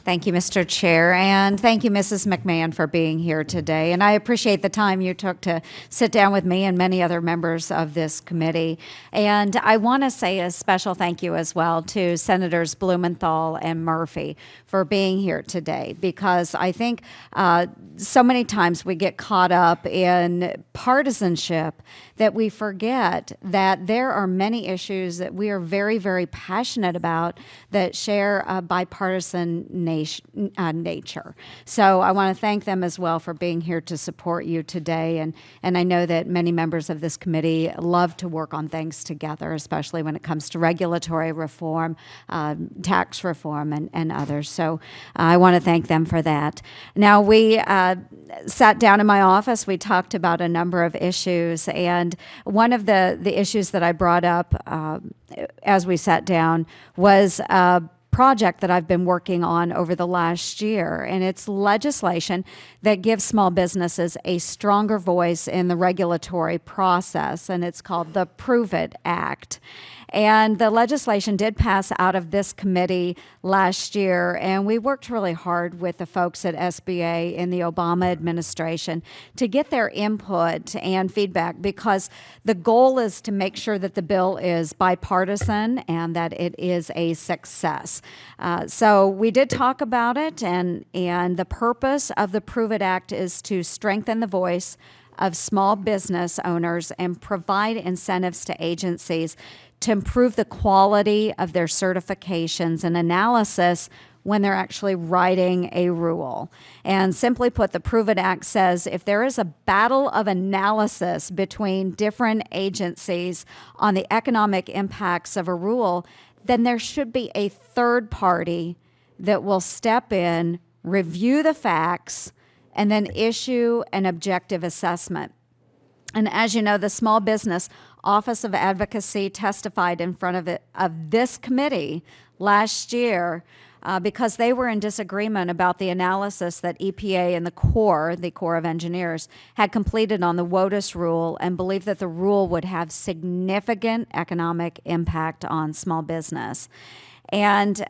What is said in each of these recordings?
Thank you, Mr. Chair, and thank you, Mrs. McMahon, for being here today. And I appreciate the time you took to sit down with me and many other members of this committee. And I want to say a special thank you as well to Senators Blumenthal and Murphy for being here today, because I think so many times we get caught up in partisanship that we forget that there are many issues that we are very, very passionate about that share a bipartisan nature. So I want to thank them as well for being here to support you today. And I know that many members of this committee love to work on things together, especially when it comes to regulatory reform, tax reform, and others. So I want to thank them for that. Now, we sat down in my office. We talked about a number of issues. And one of the issues that I brought up as we sat down was a project that I've been working on over the last year, and it's legislation that gives small businesses a stronger voice in the regulatory process, and it's called the Prove It Act. And the legislation did pass out of this committee last year, and we worked really hard with the folks at SBA in the Obama administration to get their input and feedback, because the goal is to make sure that the bill is bipartisan and that it is a success. So we did talk about it, and the purpose of the Prove It Act is to strengthen the voice of small business owners and provide incentives to agencies to improve the quality of their certifications and analysis when they're actually writing a rule. And simply put, the Prove It Act says if there is a battle of analysis between different agencies on the economic impacts of a rule, then there should be a third party that will step in, review the facts, and then issue an objective assessment. And as you know, the Small Business Office of Advocacy testified in front of this committee last year because they were in disagreement about the analysis that EPA and the Corps of Engineers, had completed on the WOTUS rule, and believed that the rule would have significant economic impact on small business. And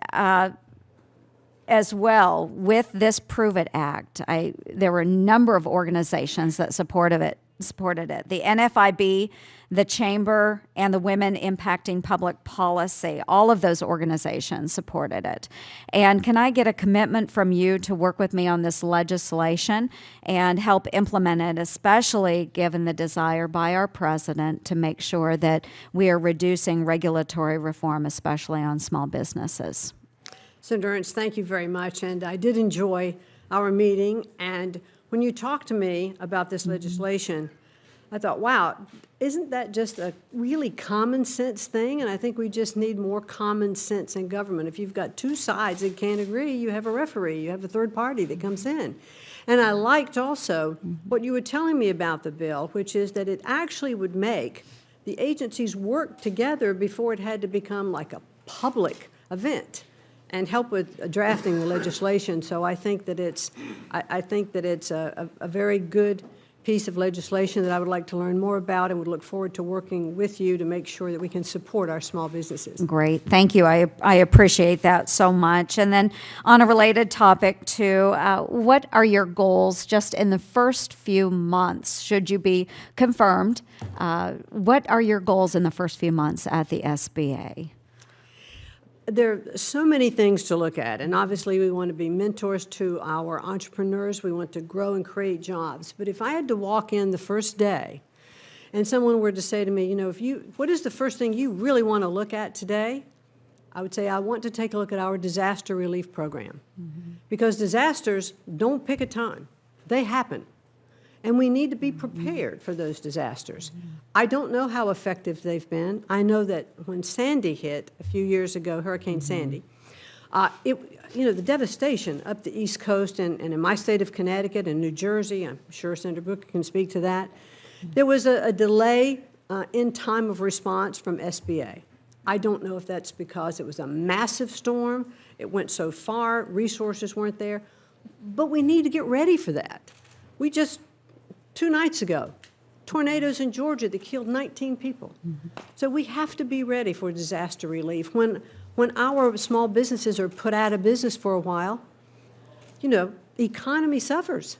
as well, with this Prove It Act, there were a number of organizations that supported it. The NFIB, the Chamber, and the Women Impacting Public Policy, all of those organizations supported it. And can I get a commitment from you to work with me on this legislation and help implement it, especially given the desire by our president to make sure that we are reducing regulatory reform, especially on small businesses? Senator Ernst, thank you very much. And I did enjoy our meeting. And when you talked to me about this legislation, I thought, wow, isn't that just a really common sense thing? And I think we just need more common sense in government. If you've got two sides that can't agree, you have a referee, you have a third party that comes in. And I liked also what you were telling me about the bill, which is that it actually would make the agencies work together before it had to become like a public event and help with drafting the legislation. So I think that it's a very good piece of legislation that I would like to learn more about, and would look forward to working with you to make sure that we can support our small businesses. Great, thank you. I appreciate that so much. And then on a related topic too, what are your goals just in the first few months, should you be confirmed? What are your goals in the first few months at the SBA? There are so many things to look at, and obviously we want to be mentors to our entrepreneurs. We want to grow and create jobs. But if I had to walk in the first day and someone were to say to me, what is the first thing you really want to look at today? I would say I want to take a look at our disaster relief program. Because disasters don't pick a time. They happen. And we need to be prepared for those disasters. I don't know how effective they've been. I know that when Sandy hit a few years ago, Hurricane Sandy, the devastation up the East Coast and in my state of Connecticut and New Jersey, I'm sure Senator Booker can speak to that, there was a delay in time of response from SBA. I don't know if that's because it was a massive storm, it went so far, resources weren't there, but we need to get ready for that. We just 2 nights ago, tornadoes in Georgia that killed 19 people. So we have to be ready for disaster relief. When our small businesses are put out of business for a while, economy suffers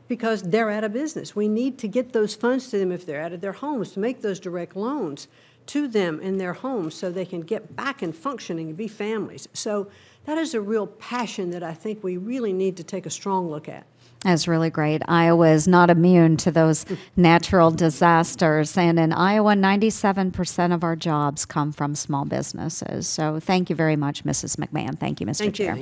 because they're out of business. We need to get those funds to them if they're out of their homes, to make those direct loans to them in their homes so they can get back and functioning and be families. So that is a real passion that I think we really need to take a strong look at. That's really great. Iowa is not immune to those natural disasters. And in Iowa, 97% of our jobs come from small businesses. So thank you very much, Mrs. McMahon. Thank you, Mr. Thank you. Chair.